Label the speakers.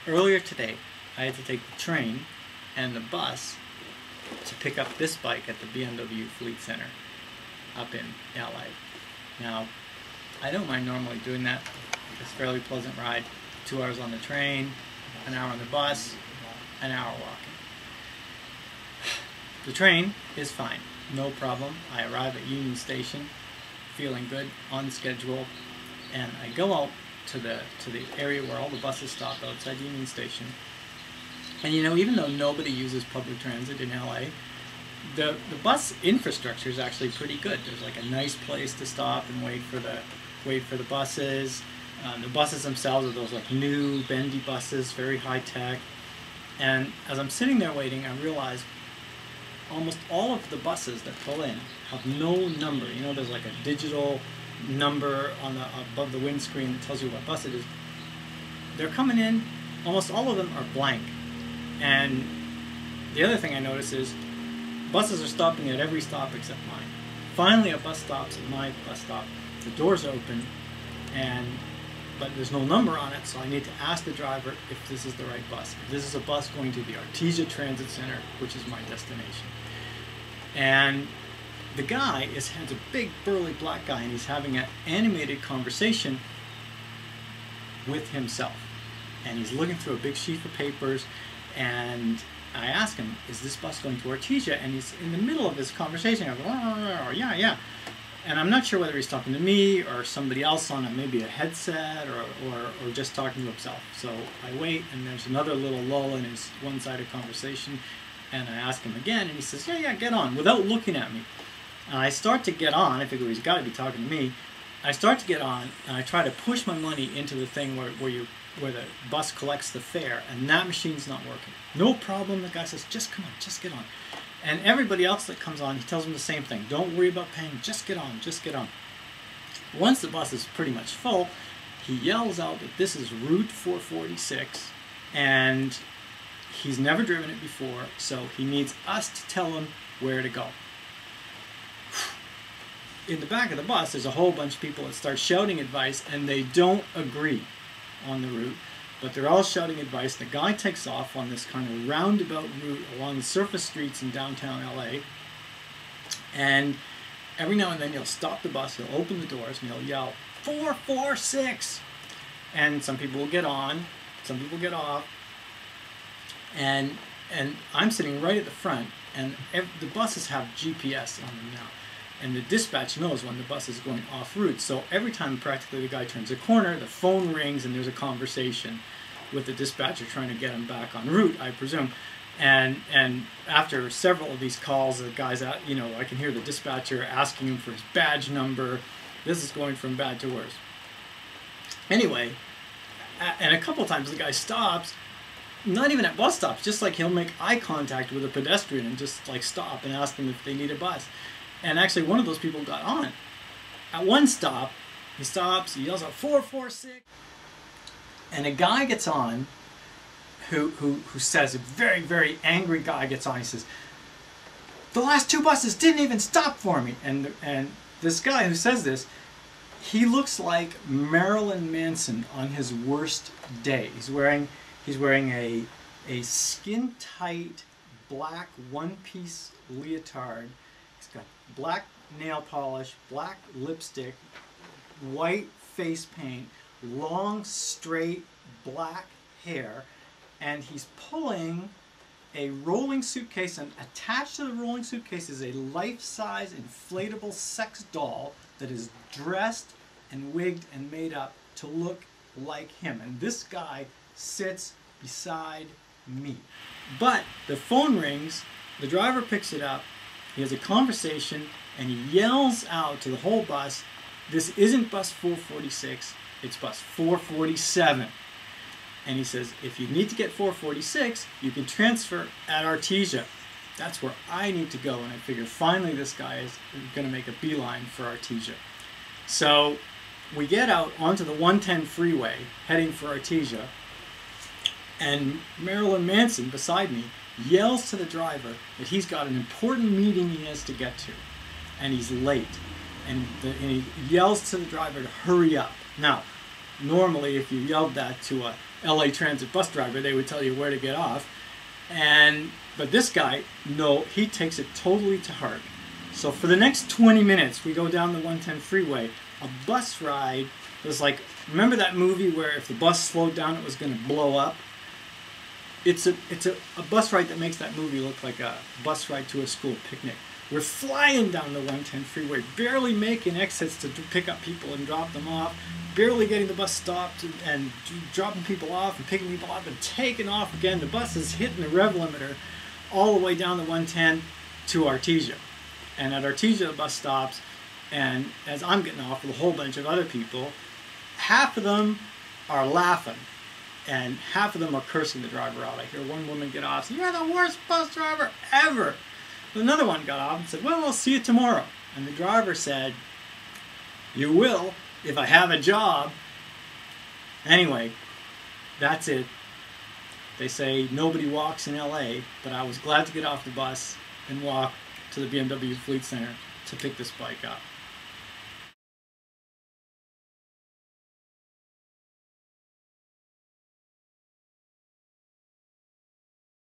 Speaker 1: Earlier today, I had to take the train and the bus to pick up this bike at the BMW Fleet Center up in LA. Now, I don't mind normally doing that. It's a fairly pleasant ride. 2 hours on the train, an hour on the bus, an hour walking. The train is fine, no problem. I arrive at Union Station, feeling good, on schedule, and I go out to the area where all the buses stop outside Union Station. And you know, even though nobody uses public transit in LA, the bus infrastructure is actually pretty good. There's like a nice place to stop and wait for the buses. The buses themselves are those like new bendy buses, very high tech. And as I'm sitting there waiting, I realize almost all of the buses that pull in have no number. You know, there's like a digital number on above the windscreen that tells you what bus it is. They're coming in, almost all of them are blank. And the other thing I notice is buses are stopping at every stop except mine. Finally, a bus stops at my bus stop. The doors open, but there's no number on it, so I need to ask the driver if this is the right bus. If this is a bus going to the Artesia Transit Center, which is my destination. And the guy is a big burly black guy, and he's having an animated conversation with himself. And he's looking through a big sheaf of papers, and I ask him, is this bus going to Artesia? And he's in the middle of his conversation. I go, oh, yeah. And I'm not sure whether he's talking to me or somebody else on maybe a headset or just talking to himself. So I wait, and there's another little lull in his one-sided conversation, and I ask him again, and he says, yeah, get on, without looking at me. And I start to get on. I figure he's got to be talking to me. I start to get on, and I try to push my money into the thing where the bus collects the fare, and that machine's not working. No problem. The guy says, just come on, just get on. And everybody else that comes on, he tells them the same thing. Don't worry about paying, just get on, just get on. Once the bus is pretty much full, he yells out that this is Route 446, and he's never driven it before, so he needs us to tell him where to go. In the back of the bus, there's a whole bunch of people that start shouting advice, and they don't agree on the route, but they're all shouting advice. The guy takes off on this kind of roundabout route along the surface streets in downtown LA, and every now and then he'll stop the bus, he'll open the doors, and he'll yell, 446! And some people will get on, some people get off, and I'm sitting right at the front, and the buses have GPS on them now. And the dispatch knows when the bus is going off route. So every time practically the guy turns a corner, the phone rings and there's a conversation with the dispatcher trying to get him back en route, I presume. And after several of these calls, the guy's out, you know, I can hear the dispatcher asking him for his badge number. This is going from bad to worse. Anyway, and a couple of times the guy stops, not even at bus stops, just like he'll make eye contact with a pedestrian and just like stop and ask them if they need a bus. And actually, one of those people got on. At one stop, he stops, he yells out, 446. And a guy gets on who says, a very, very angry guy gets on. He says, the last two buses didn't even stop for me. And this guy who says this, he looks like Marilyn Manson on his worst day. He's wearing a skin-tight black one-piece leotard. He's got black nail polish, black lipstick, white face paint, long, straight, black hair, and he's pulling a rolling suitcase, and attached to the rolling suitcase is a life-size inflatable sex doll that is dressed and wigged and made up to look like him. And this guy sits beside me. But the phone rings, the driver picks it up, he has a conversation, and he yells out to the whole bus, this isn't bus 446, it's bus 447. And he says, if you need to get 446, you can transfer at Artesia. That's where I need to go. And I figure finally this guy is going to make a beeline for Artesia. So we get out onto the 110 freeway heading for Artesia, and Marilyn Manson beside me yells to the driver that he's got an important meeting he has to get to, and he's late. And he yells to the driver to hurry up. Now, normally if you yelled that to LA Transit bus driver, they would tell you where to get off. But this guy, no, he takes it totally to heart. So for the next 20 minutes, we go down the 110 freeway. A bus ride was like, remember that movie where if the bus slowed down, it was going to blow up? It's a bus ride that makes that movie look like a bus ride to a school picnic. We're flying down the 110 freeway, barely making exits to pick up people and drop them off, barely getting the bus stopped and dropping people off and picking people up and taking off again. The bus is hitting the rev limiter all the way down the 110 to Artesia. And at Artesia, the bus stops, and as I'm getting off with a whole bunch of other people, half of them are laughing, and half of them are cursing the driver out. I hear one woman get off, say, "You're the worst bus driver ever." Another one got off and said, "Well, I'll see you tomorrow." And the driver said, "You will, if I have a job." Anyway, that's it. They say nobody walks in LA, but I was glad to get off the bus and walk to the BMW Fleet Center to pick this bike up.